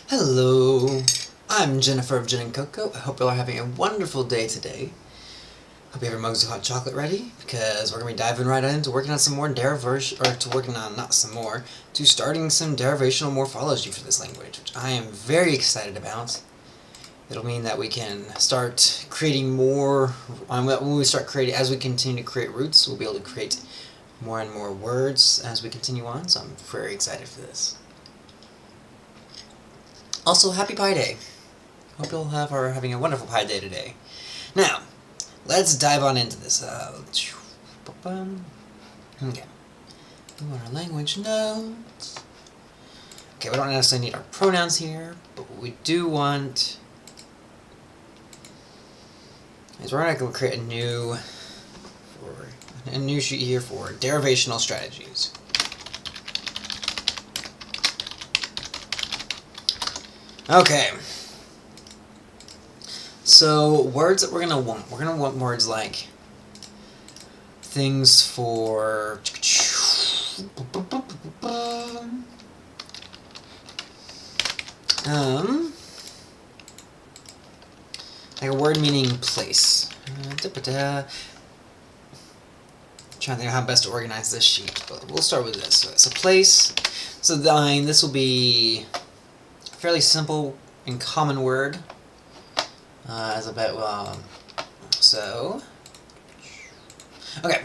Hello, I'm Jennifer of Jen and Coco. I hope you all are having a wonderful day today. Hope you have your mugs of hot chocolate ready, because we're going to be diving right into working on some more to starting some derivational morphology for this language, which I am very excited about. It'll mean that we can start creating more, as we continue to create roots, we'll be able to create more and more words as we continue on, so I'm very excited for this. Also, happy Pi Day! Hope you all are having a wonderful Pi Day today. Now, let's dive on into this. Okay. We want our language notes. Okay, we don't necessarily need our pronouns here, but what we do want is we're going to create a new sheet here for derivational strategies. Okay. So, words that we're going to want words like things for like a word meaning place. I'm trying to think of how best to organize this sheet, but we'll start with this. So it's a place. So this will be a fairly simple and common word. Okay.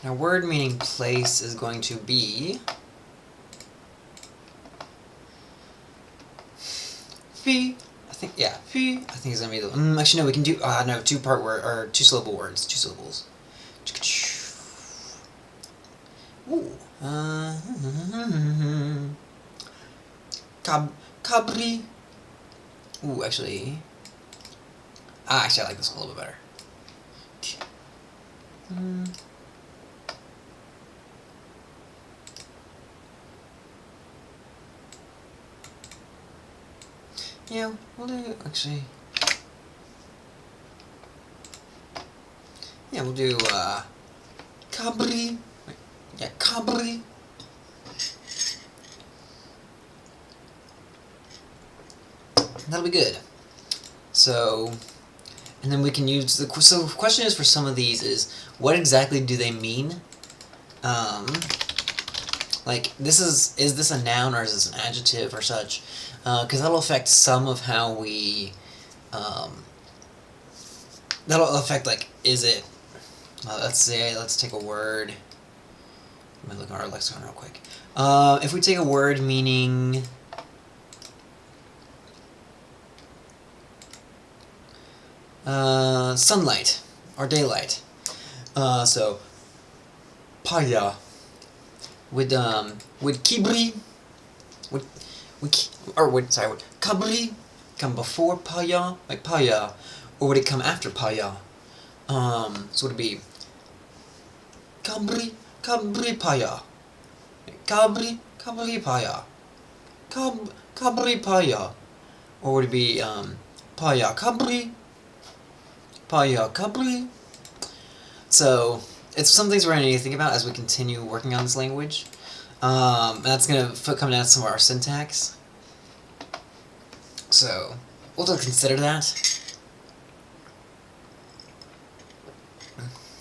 Now, word meaning place is going to be fee. Fee. I think is gonna be the. Actually, no. We can do two-part word or two-syllable words. 2 syllables. Ooh. Cabri. Ooh, actually. I like this one a little bit better. Yeah, we'll do, actually. Yeah, we'll do, cabri. Yeah, cabri. That'll be good. So, and then we can use the question is for some of these is what exactly do they mean? Like is this a noun or is this an adjective or such? Because that'll affect some of how we. That'll affect like is it? Let's take a word. Let me look at our lexicon real quick. If we take a word meaning. Sunlight or daylight. So paya would kibri would kabri come before paya, like paya, or would it come after paya? So would it be kabri paya, kabri paya, kabri paya, or would it be paya kabri? Paya kabri. So it's some things we're going to need to think about as we continue working on this language. That's going to come down to some of our syntax. So we'll have to consider that.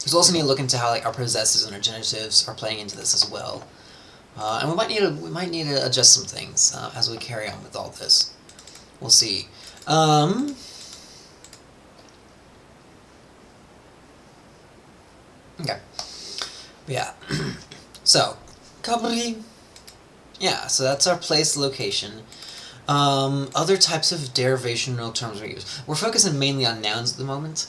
We'll also need to look into how like our possessives and our genitives are playing into this as well. And we might need to adjust some things as we carry on with all this. We'll see. Okay. Yeah. So, kabri. Yeah, so that's our place location. Other types of derivational terms we use. We're focusing mainly on nouns at the moment.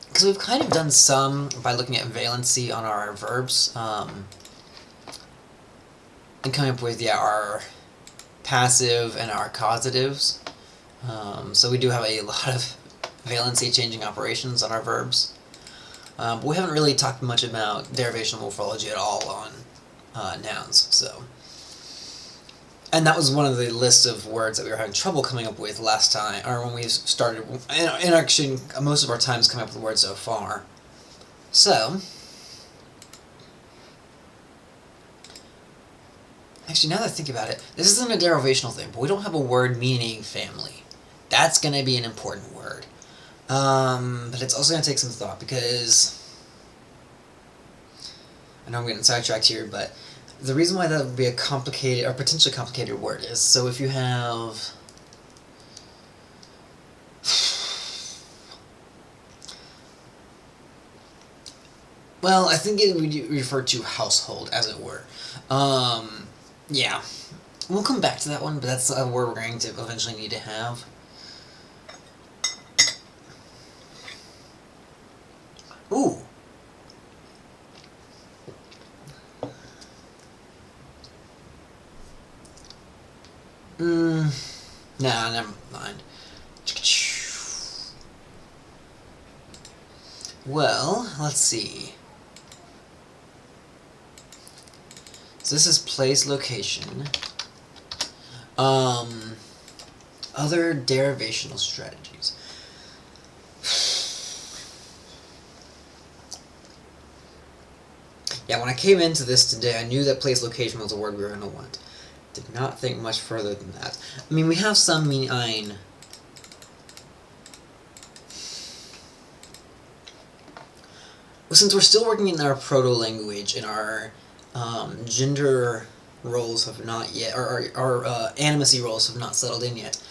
Because we've kind of done some by looking at valency on our verbs. And coming up with, our passive and our causatives. So we do have a lot of valency changing operations on our verbs. But we haven't really talked much about derivational morphology at all on nouns. So, and that was one of the list of words that we were having trouble coming up with last time, or when we started, and actually most of our times coming up with words so far. So, Actually, now that I think about it, this isn't a derivational thing, but we don't have a word meaning family. That's going to be an important word. But it's also going to take some thought, because I know I'm getting sidetracked here, but the reason why that would be a complicated, or potentially complicated word is, so if you have... Well, I think it would refer to household, as it were. Yeah. We'll come back to that one, but that's a word we're going to eventually need to have. Ooh. Nah, never mind. Well, let's see. So this is place, location. Other derivational strategies. Yeah, when I came into this today, I knew that place, location was a word we were going to want. Did not think much further than that. I mean, we have some mean ein. Since we're still working in our proto-language, and our gender roles have not yet, or our animacy roles have not settled in yet,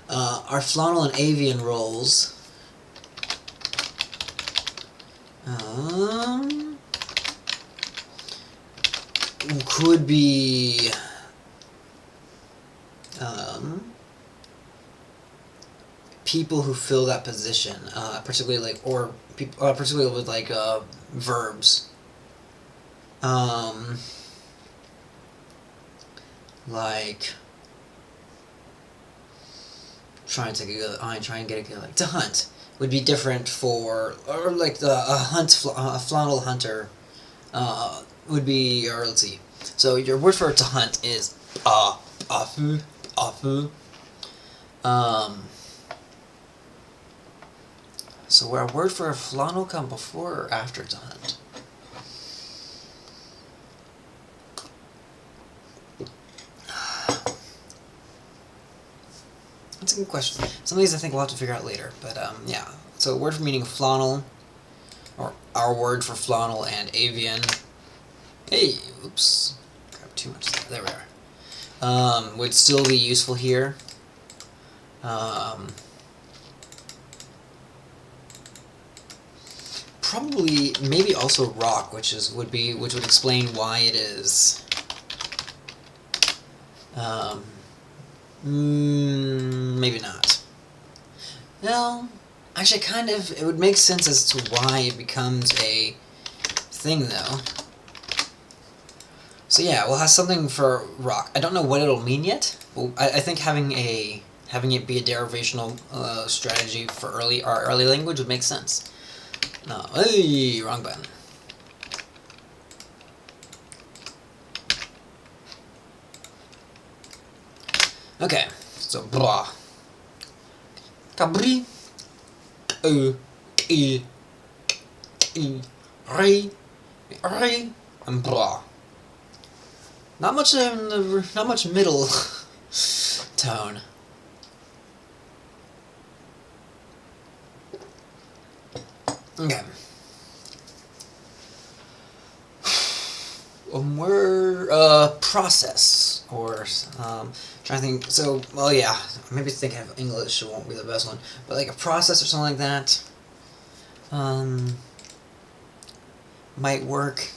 our Flaunal and Avian roles could be people who fill that position, particularly particularly with verbs. Like try and get a good, like to hunt would be different for, or like a Flaunal hunter would be, or let's see. So your word for to hunt is afu, afu. So where a word for a Flaunal come before or after to hunt? That's a good question. Some of these I think we'll have to figure out later, but yeah. So a word for meaning Flaunal, or our word for Flaunal and Avian. Hey, oops, grabbed too much there. There we are. Would still be useful here. Probably, maybe also rock, which would explain why it is. Maybe not. No, actually, kind of. It would make sense as to why it becomes a thing, though. So yeah, we'll have something for rock. I don't know what it'll mean yet. But I think having it be a derivational strategy for our early language would make sense. No, hey, wrong button. Okay, so blah. Cabri, i, re, and blah. Not much middle tone. Okay. We're process, or trying to think. So, well, yeah, maybe thinking of English won't be the best one, but like a process or something like that might work.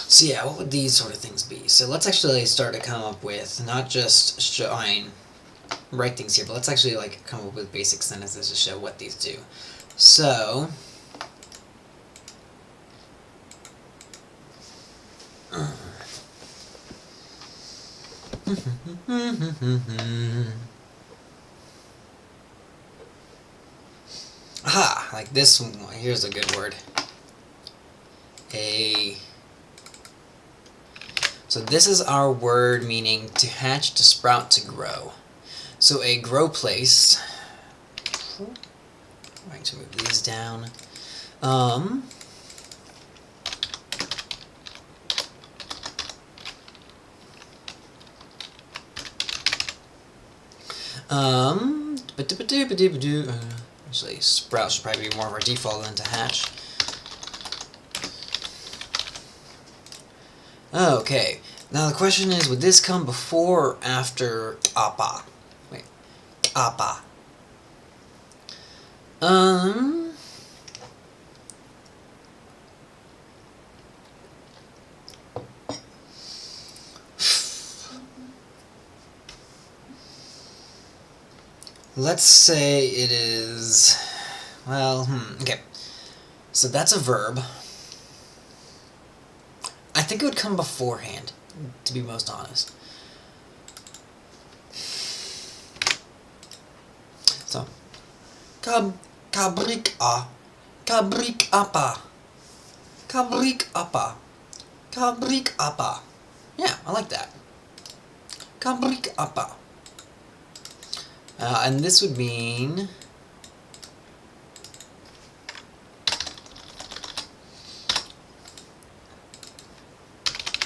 So yeah, what would these sort of things be? So let's actually start to come up with, not just write things here, but let's actually like come up with basic sentences to show what these do. So Aha! Like this one. Here's a good word. So this is our word meaning to hatch, to sprout, to grow. So a grow place. I'm going to move these down. Actually, sprout should probably be more of our default than to hatch. Okay, now the question is, would this come before or after appa? Wait, appa. Let's say it is, well, okay. So that's a verb. I think it would come beforehand, to be most honest. So, kabrik apa, kabrik apa, kabrik apa, kabrik apa. Yeah, I like that. Kabrik apa. And this would mean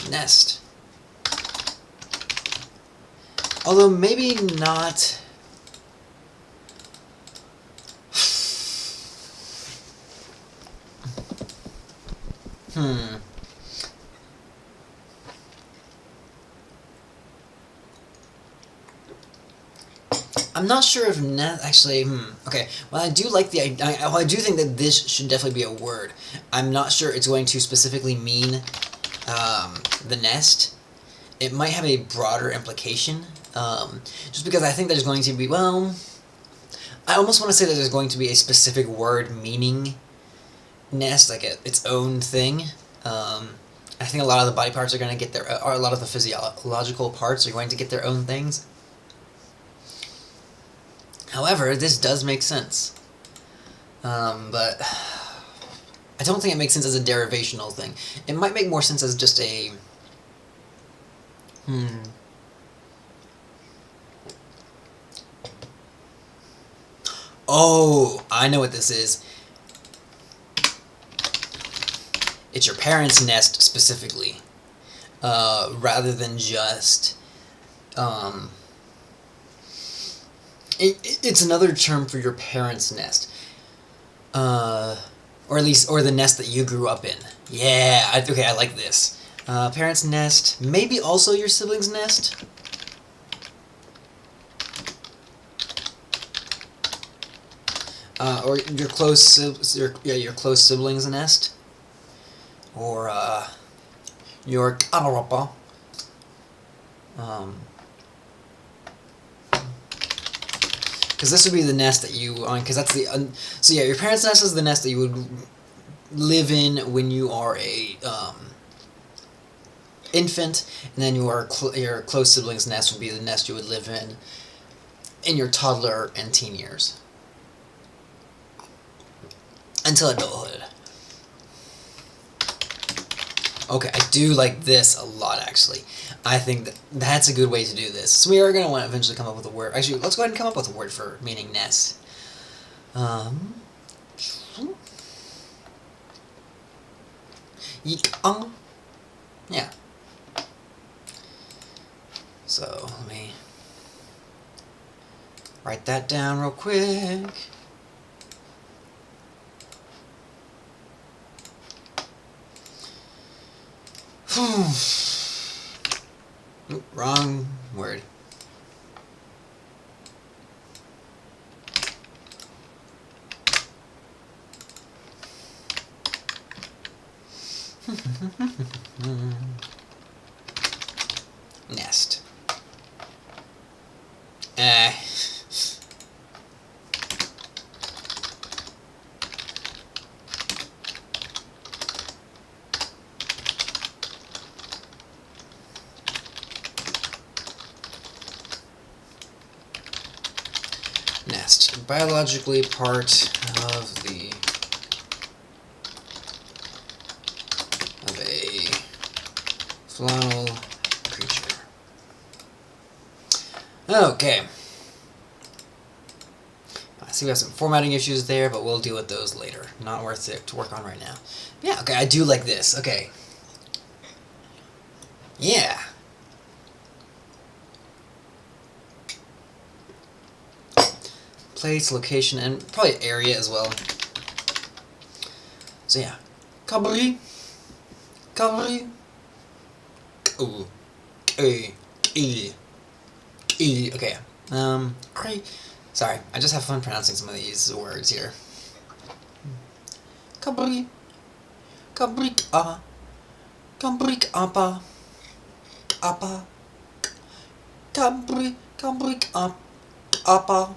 nest. Although maybe not. I'm not sure if actually. Okay. Well, I do like the. I do think that this should definitely be a word. I'm not sure it's going to specifically mean the nest. It might have a broader implication. Just because I think there's going to be, well, I almost want to say that there's going to be a specific word meaning nest, like its own thing. I think a lot of the body parts are going to get their, or a lot of the physiological parts are going to get their own things. However, this does make sense. But I don't think it makes sense as a derivational thing. It might make more sense as just a... Oh, I know what this is. It's your parents' nest specifically, rather than just... It's another term for your parents' nest. Or at least, or the nest that you grew up in. Yeah, okay, I like this. Parents' nest, maybe also your siblings' nest? Or your close siblings' nest? Or, your karapa. Because this would be the nest that you, because that's the, so yeah, your parents' nest is the nest that you would live in when you are a infant, and then your close siblings' nest would be the nest you would live in your toddler and teen years. Until adulthood. Okay, I do like this a lot, actually. I think that's a good way to do this. So we are going to want to eventually come up with a word. Actually, let's go ahead and come up with a word for meaning nest. Yeah. So, let me write that down real quick. Oop, wrong word. Nest. nest. Biologically part of a Flaunal creature. Okay. I see we have some formatting issues there, but we'll deal with those later. Not worth it to work on right now. Yeah, okay, I do like this. Okay. Yeah. Place, location, and probably area as well. So yeah. Cabri. Cabri. Ooh. Okay. Sorry, I just have fun pronouncing some of these words here. Cabri. Cabrik a. Cabrik apa. Apa. Cabrik apa.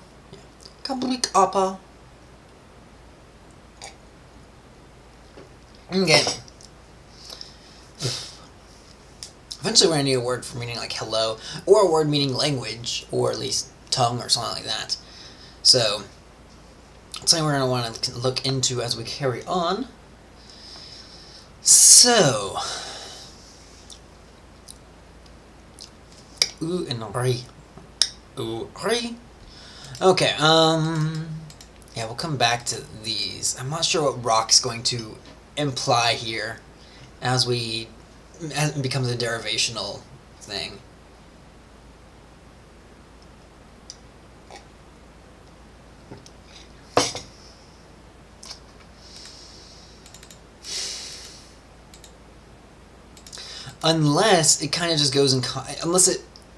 Cabrik apa. Okay. Eventually we're going to need a word for meaning like hello, or a word meaning language, or at least tongue or something like that. So, something we're going to want to look into as we carry on. So, ooh and ri. Ooh, ri. Okay, yeah, we'll come back to these. I'm not sure what rock's going to imply here as it becomes a derivational thing. Unless it kind of just goes in,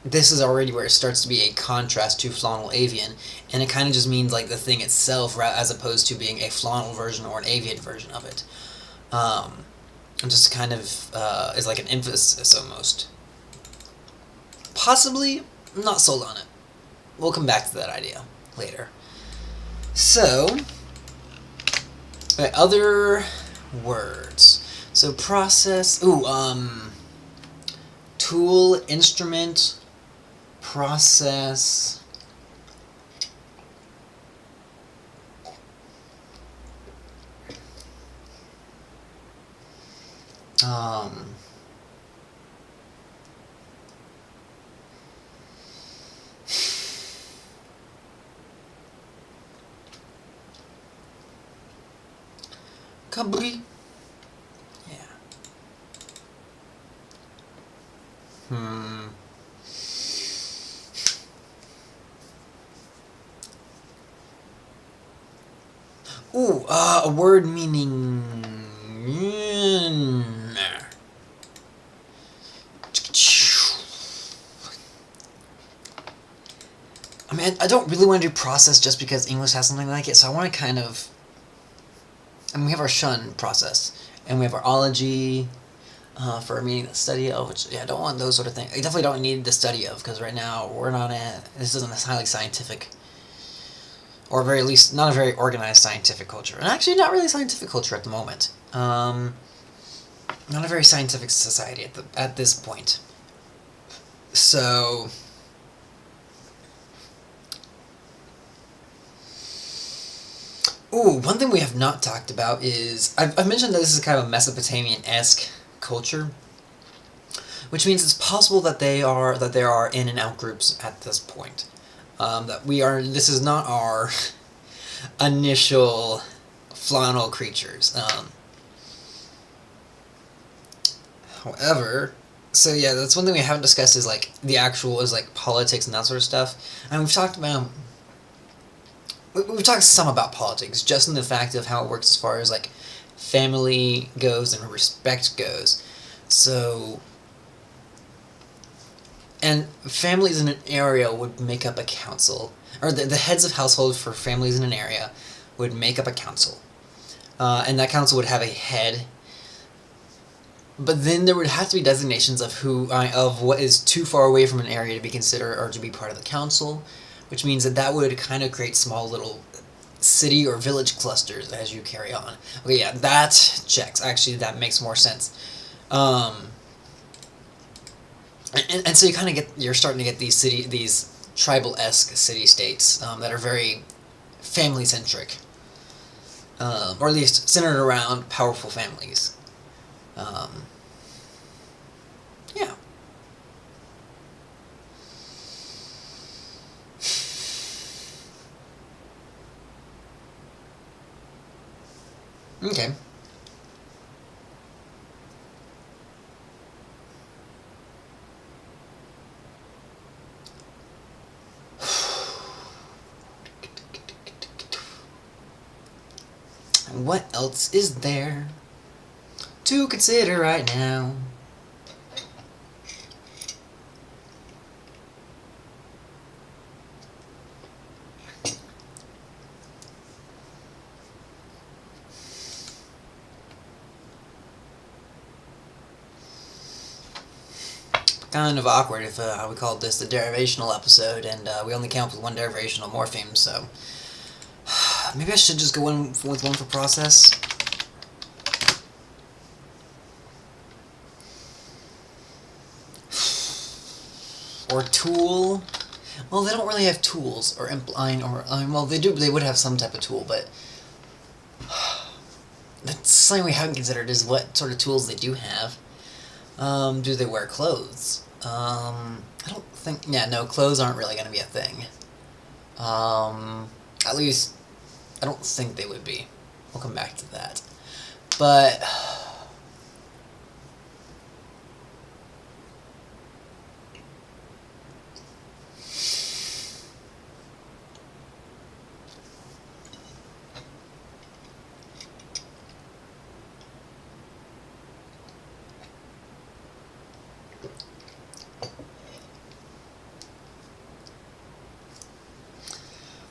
this is already where it starts to be a contrast to Flaunal Avian, and it kind of just means like the thing itself, as opposed to being a Flaunal version or an Avian version of it. It just kind of is like an emphasis almost. Possibly, I'm not sold on it. We'll come back to that idea later. So, other words. So process. Tool, instrument, process. Cabri. Yeah. Ooh, a word meaning. I mean, I don't really want to do process just because English has something like it, so I want to kind of. I mean, we have our shun process, and we have our ology for meaning the study of, which, yeah, I don't want those sort of things. I definitely don't need the study of, because right now we're not this isn't a highly scientific, or very least, not a very organized scientific culture. And actually not really scientific culture at the moment. Not a very scientific society at this point. So, one thing we have not talked about is, I've mentioned that this is kind of a Mesopotamian-esque culture, which means it's possible that there are in and out groups at this point. This is not our initial Flaunal creatures. However, so yeah, that's one thing we haven't discussed is like politics and that sort of stuff. And we've talked some about politics, just in the fact of how it works as far as like family goes and respect goes. So, and families in an area would make up a council, or the heads of household for families in an area would make up a council, and that council would have a head. But then there would have to be designations of what is too far away from an area to be considered or to be part of the council, which means that would kind of create small little city or village clusters as you carry on. Okay, yeah, that checks. Actually, that makes more sense. And so you're starting to get these tribal-esque city-states that are very family-centric, or at least centered around powerful families. Yeah. Okay. What else is there to consider right now? Kind of awkward if we called this the derivational episode, and we only came up with one derivational morpheme, so maybe I should just go in with one for process. Or tool. Well, they don't really have tools, or well, they do. They would have some type of tool, but that's something we haven't considered is what sort of tools they do have. Do they wear clothes? I don't think... Yeah, no, clothes aren't really going to be a thing. At least, I don't think they would be. We'll come back to that. But...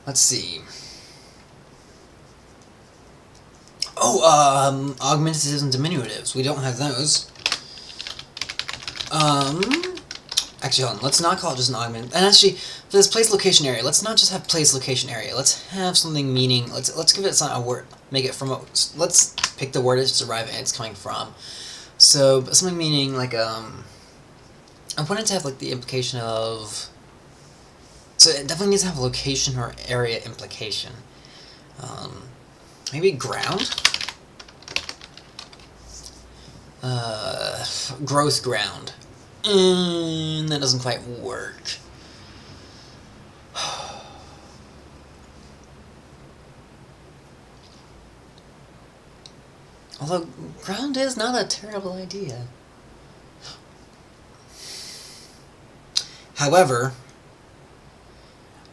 let's see. Oh, augmentatives and diminutives. We don't have those. Actually, hold on. Let's not call it just an augment. And actually, for this place location area, let's not just have place location area. Let's have something meaning. Let's give it a word. Make it from. Let's pick the word it's deriving. It's coming from. So something meaning like I wanted to have like the implication of. So it definitely needs to have a location or area implication. Maybe ground? Growth ground. That doesn't quite work. Although, ground is not a terrible idea. However,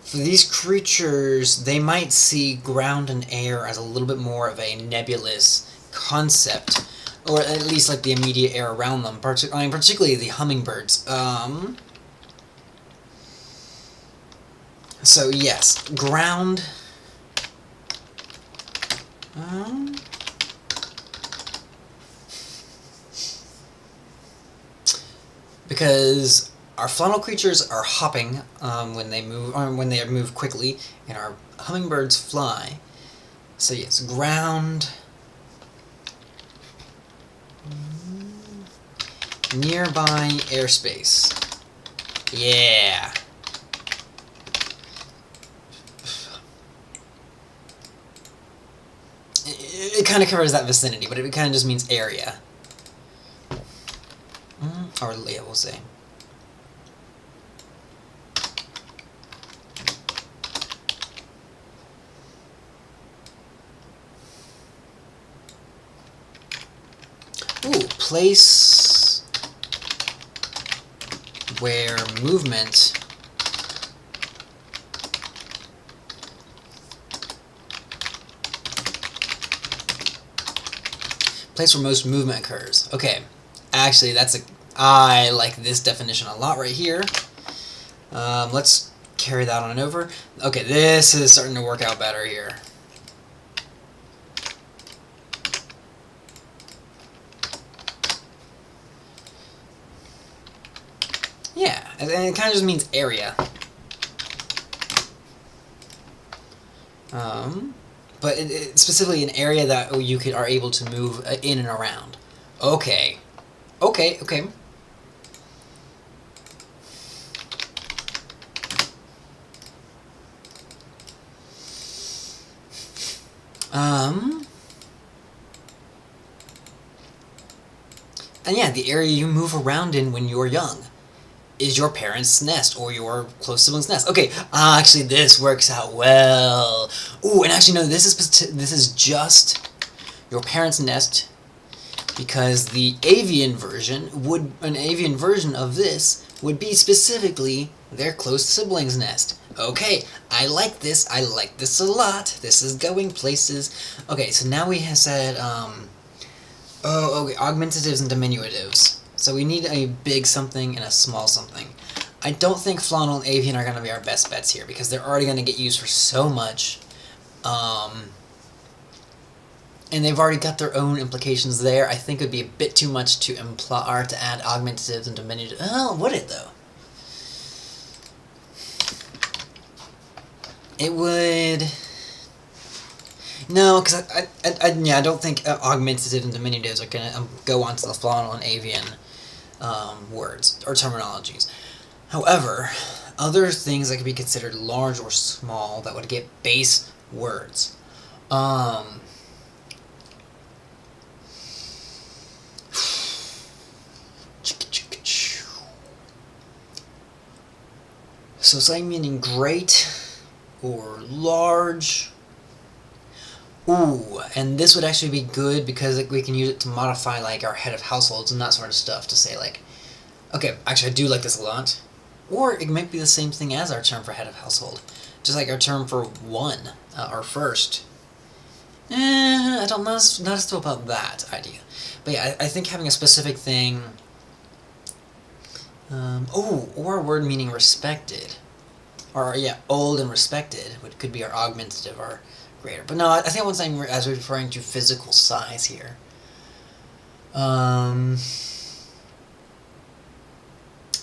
for these creatures, they might see ground and air as a little bit more of a nebulous concept, or at least like the immediate air around them. Particularly the hummingbirds. So yes, ground. Because our flaunal creatures are hopping when they move, or when they move quickly, and our hummingbirds fly. So yes, ground. Nearby airspace. Yeah. It kind of covers that vicinity, but it kind of just means area. Or yeah, we'll say. Ooh, place where movement most movement occurs. Okay, actually I like this definition a lot right here. Let's carry that on over. Okay, this is starting to work out better here. Yeah, and it kind of just means area. But specifically an area that you are able to move in and around. Okay. Okay. And yeah, the area you move around in when you're young is your parents' nest or your close sibling's nest. Okay, actually this works out well. Ooh, and actually no, this is just your parents' nest, because the avian version of this would be specifically their close sibling's nest. Okay, I like this a lot. This is going places. Okay, so now we have said, okay, augmentatives and diminutives. So we need a big something and a small something. I don't think Flaunal and Avian are going to be our best bets here, because they're already going to get used for so much. And they've already got their own implications there. I think it would be a bit too much to imply or to add augmentatives and diminutives. Oh, would it though? It would. No, because I don't think augmentative and diminutives are going to go onto the Flaunal and Avian words or terminologies. However, other things that could be considered large or small that would get base words. So something meaning great or large. Ooh, and this would actually be good because we can use it to modify like our head of households and that sort of stuff, to say like, okay, actually I do like this a lot. Or it might be the same thing as our term for head of household, just like our term for one, our first. I don't know, not still about that idea. But yeah, I think having a specific thing. Or a word meaning respected. Or, yeah, old and respected, which could be our augmentative or greater. But no, I think one thing as we're referring to physical size here.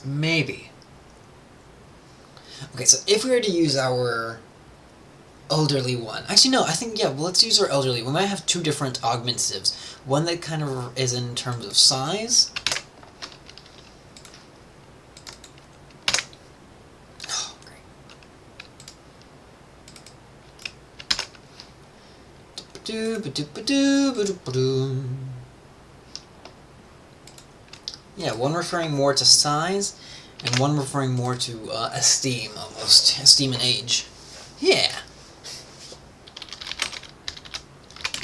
Maybe. Okay, so if we were to use our elderly one. Actually, no, I think, yeah, well, let's use our elderly. We might have two different augmentatives. One that kind of is in terms of size. Yeah, one referring more to size, and one referring more to esteem, almost. Esteem and age. Yeah.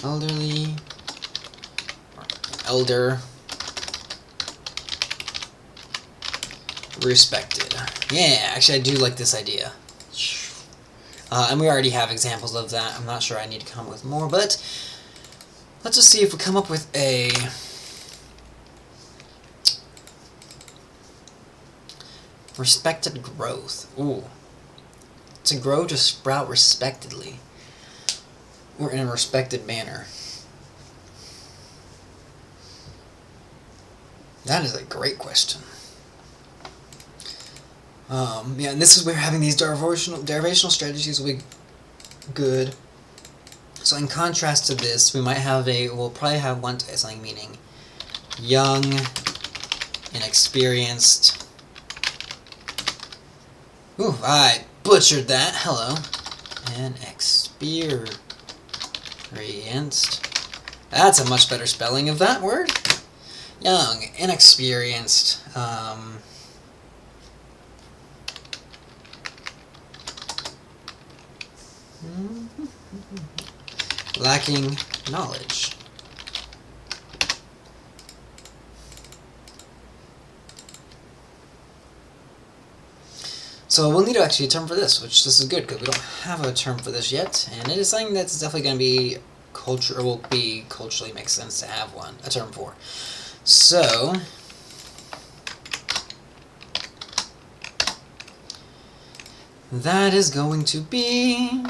Elderly. Elder. Respected. Yeah, actually I do like this idea. And we already have examples of that. I'm not sure I need to come up with more, but let's just see if we come up with a respected growth. Ooh. To grow, to sprout respectedly. Or in a respected manner. That is a great question. Yeah, and this is where having these derivational strategies will be good. So in contrast to this, we'll probably have one something meaning young, inexperienced. Ooh, I butchered that. Hello. Inexperienced. That's a much better spelling of that word. Young, inexperienced, lacking knowledge. So we'll need actually a term for this, which this is good because we don't have a term for this yet, and it is something that's definitely going to be culturally makes sense to have a term for. So that is going to be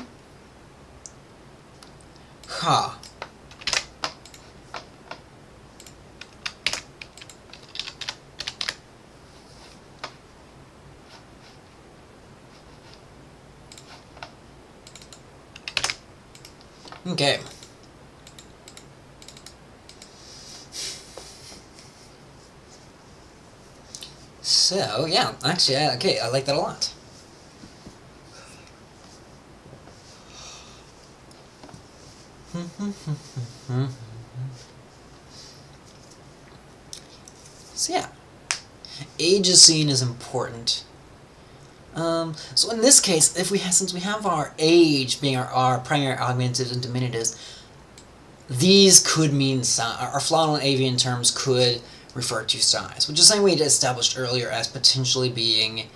ha. Okay. So, yeah, actually, I like that a lot. So yeah, age is seen as important. So in this case, since we have our age being our primary augmentative and diminutives, these could mean size. Our Flaunal and avian terms could refer to size, which is the same we had established earlier as potentially being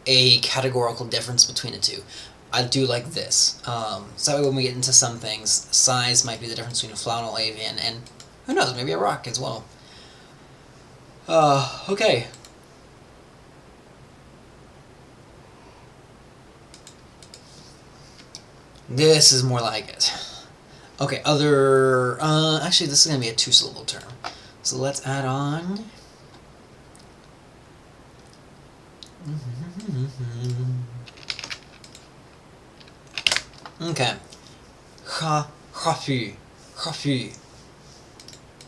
a categorical difference between the two. I do like this. So that way when we get into some things, size might be the difference between a Flaunal avian and, who knows, maybe a rock as well. Okay. This is more like it. Okay, actually this is going to be a two-syllable term. So let's add on... Okay. Coffee.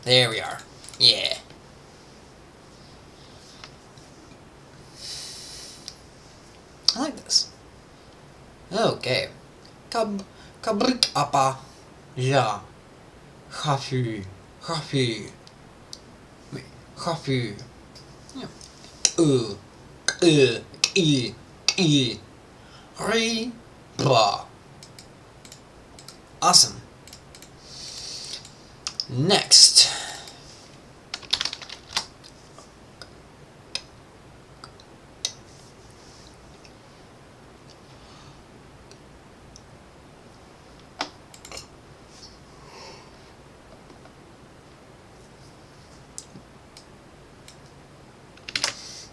There we are. Yeah. I like this. Okay. Kabrik apa. Ja. Coffee. Yeah. Re. Ba. Awesome. Next.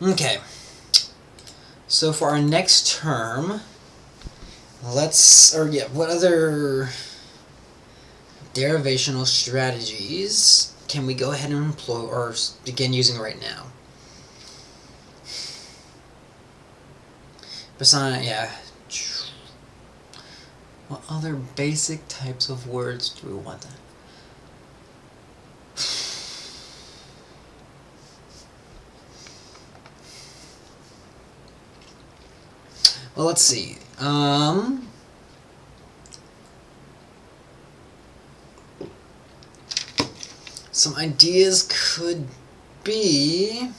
Okay. So for our next term, what other derivational strategies can we go ahead and employ or begin using right now? Besides, yeah. What other basic types of words do we want to? Well, let's see. Some ideas could be...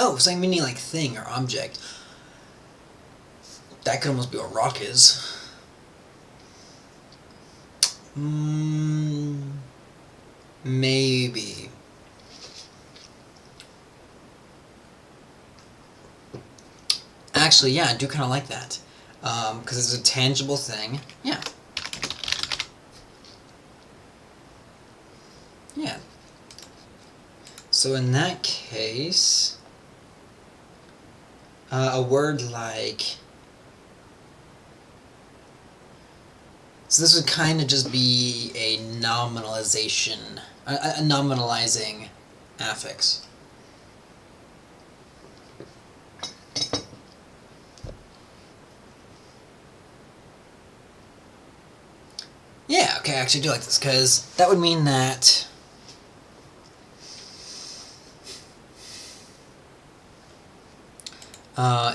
Oh, something meaning like thing or object. That could almost be what rock is. Maybe. Actually, yeah, I do kind of like that. Because it's a tangible thing. Yeah. Yeah. So in that case... a word like... So this would kind of just be a nominalization, a nominalizing affix. Yeah, okay, I actually do like this, because that would mean that...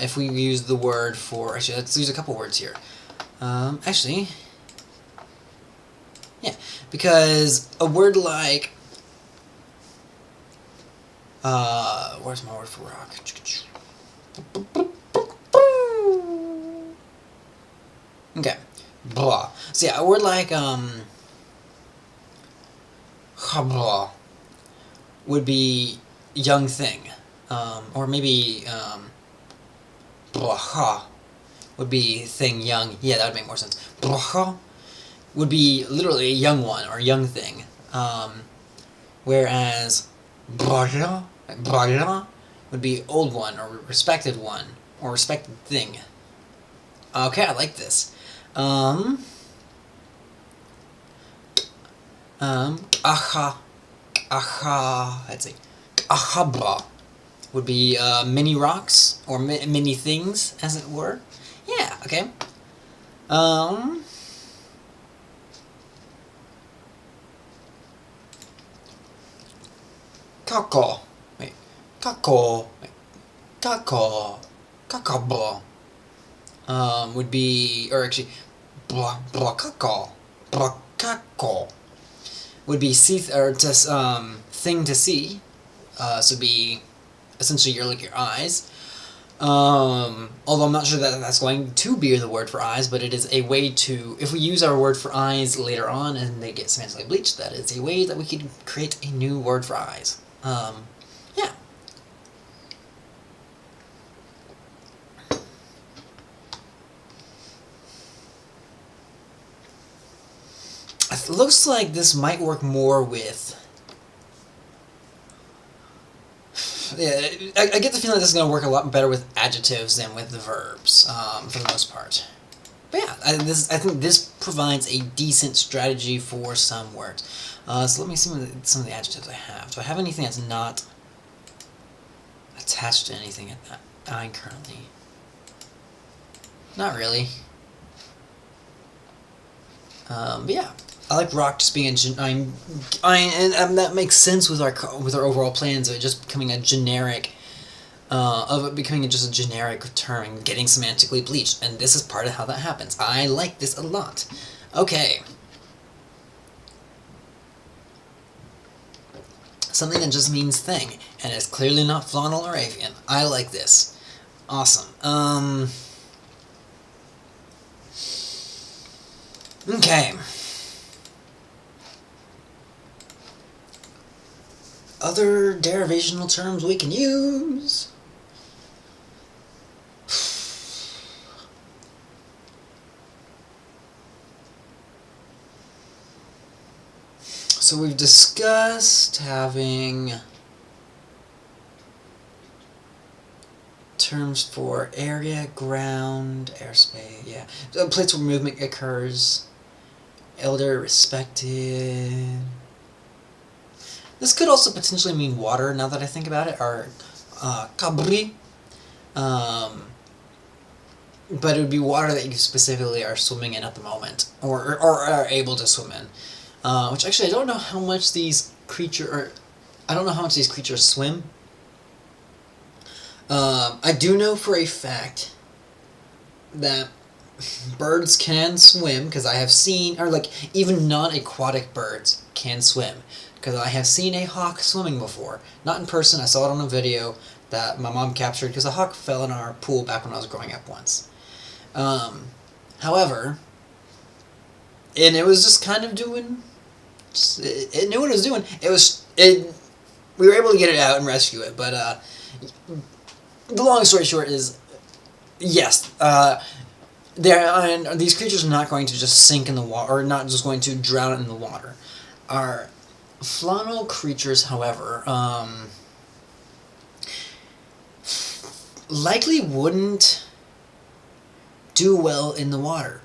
if we use the word for... Actually, let's use a couple words here. Actually... Yeah, because a word like... where's my word for rock? Okay. Blah. So yeah, a word like, blah would be young thing. Or maybe, blaha would be thing young. Yeah, that would make more sense. Blaha would be literally a young one or young thing. Whereas blaha would be old one or respected one or respected thing. Okay, I like this. Let's see. Ahabra would be many rocks or many things, as it were. Yeah, okay. kako, wait, kako, wait, kako, kakabo, would be, or actually, blakako, blakako, would be see, or just, thing to see, so be, essentially your eyes. Although I'm not sure that that's going to be the word for eyes, but it is a way to, if we use our word for eyes later on and they get semantically bleached, that is a way that we could create a new word for eyes. Yeah. It looks like this might work more with... Yeah, I get the feeling this is going to work a lot better with adjectives than with the verbs, for the most part. But yeah, I think this provides a decent strategy for some words. So let me see some of the adjectives I have. Do I have anything that's not attached to anything at that time currently? Not really. But yeah. I like rock just being and that makes sense with our overall plans of it just becoming a generic, just a generic term, getting semantically bleached, and this is part of how that happens. I like this a lot. Okay. Something that just means thing, and it's clearly not Flaunal or Avian. I like this. Awesome. Okay. Other derivational terms we can use. So we've discussed having terms for area, ground, airspace, yeah. So places where movement occurs. Elder, respected. This could also potentially mean water, now that I think about it, or kabri. But it would be water that you specifically are swimming in at the moment, or are able to swim in. Which actually I don't know how much these creatures swim. I do know for a fact that birds can swim, because I have seen, or like even non-aquatic birds can swim. Because I have seen a hawk swimming before. Not in person, I saw it on a video that my mom captured because a hawk fell in our pool back when I was growing up once. However, and it was just kind of doing... It knew what it was doing. We were able to get it out and rescue it, but the long story short is, yes, these creatures are not going to just sink in the water, or not just going to drown in the water. Our Flaunal creatures, however, likely wouldn't do well in the water,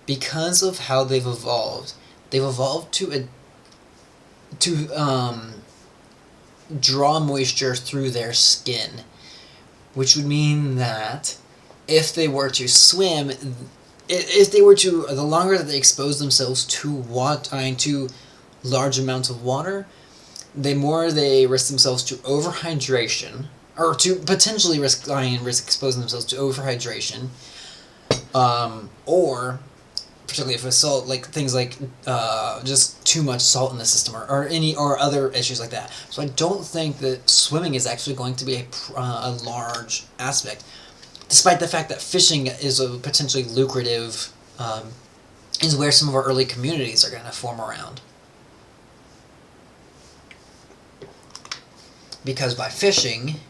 because of how they've evolved. They've evolved to draw moisture through their skin, which would mean that if they were to swim, the longer that they expose themselves to large amounts of water, the more they risk themselves to overhydration, or to potentially risk exposing themselves to overhydration, or particularly if it's salt, like things like just too much salt in the system, or other issues like that. So I don't think that swimming is actually going to be a large aspect, despite the fact that fishing is a potentially lucrative, is where some of our early communities are going to form around. Because by fishing,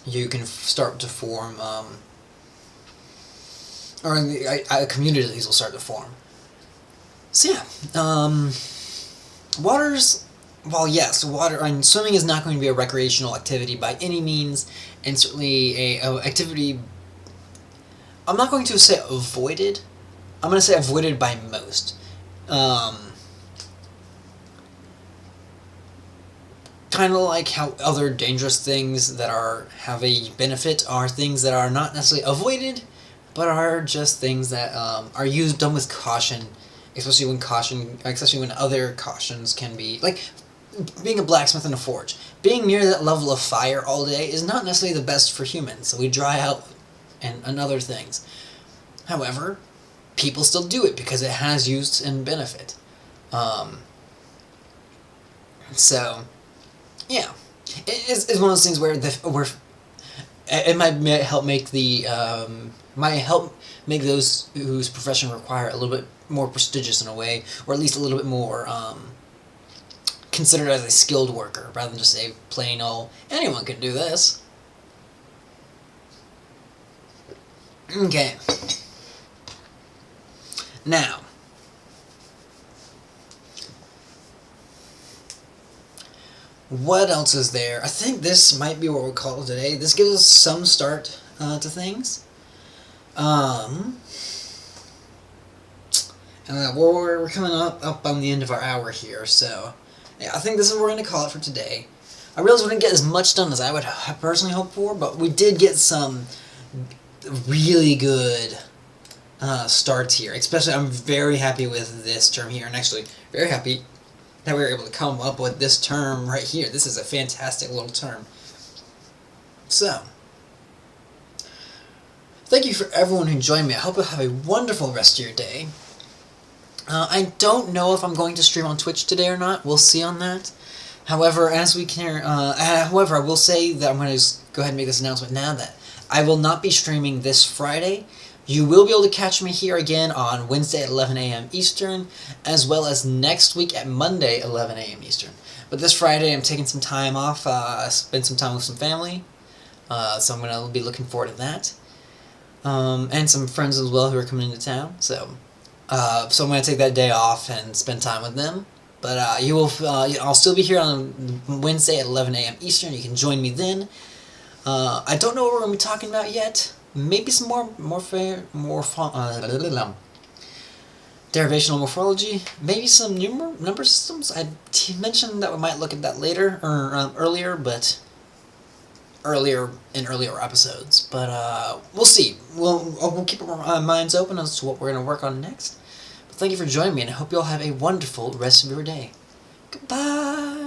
you can start to form, communities will start to form. So yeah, swimming is not going to be a recreational activity by any means, and certainly a activity, I'm not going to say avoided, I'm going to say avoided by most. Kind of like how other dangerous things that have a benefit are things that are not necessarily avoided, but are just things that are done with caution especially when other cautions can be, like, being a blacksmith in a forge. Being near that level of fire all day is not necessarily the best for humans, so we dry out and other things. However, people still do it because it has use and benefit. So, yeah. It's one of those things where it might help make those whose profession require a little bit more prestigious in a way, or at least a little bit more considered as a skilled worker, rather than just a plain old, anyone can do this. Okay. Now, what else is there? I think this might be what we'll call it today. This gives us some start to things. We're coming up on the end of our hour here, so yeah, I think this is what we're going to call it for today. I realize we didn't get as much done as I would personally hope for, but we did get some really good starts here. Especially, I'm very happy with this term here, and actually very happy that we were able to come up with this term right here. This is a fantastic little term. So, thank you for everyone who joined me. I hope you have a wonderful rest of your day. I don't know if I'm going to stream on Twitch today or not. We'll see on that. However, I will say that I'm going to just go ahead and make this announcement now that I will not be streaming this Friday. You will be able to catch me here again on Wednesday at 11 a.m. Eastern, as well as next week at Monday 11 a.m. Eastern. But this Friday I'm taking some time off, spend some time with some family, so I'm going to be looking forward to that. And some friends as well who are coming into town, so I'm going to take that day off and spend time with them. But I'll still be here on Wednesday at 11 a.m. Eastern. You can join me then. I don't know what we're going to be talking about yet. Maybe some derivational morphology. Maybe some number systems. I mentioned that we might look at that later or earlier, but earlier episodes. But we'll see. We'll keep our minds open as to what we're going to work on next. But thank you for joining me, and I hope you all have a wonderful rest of your day. Goodbye.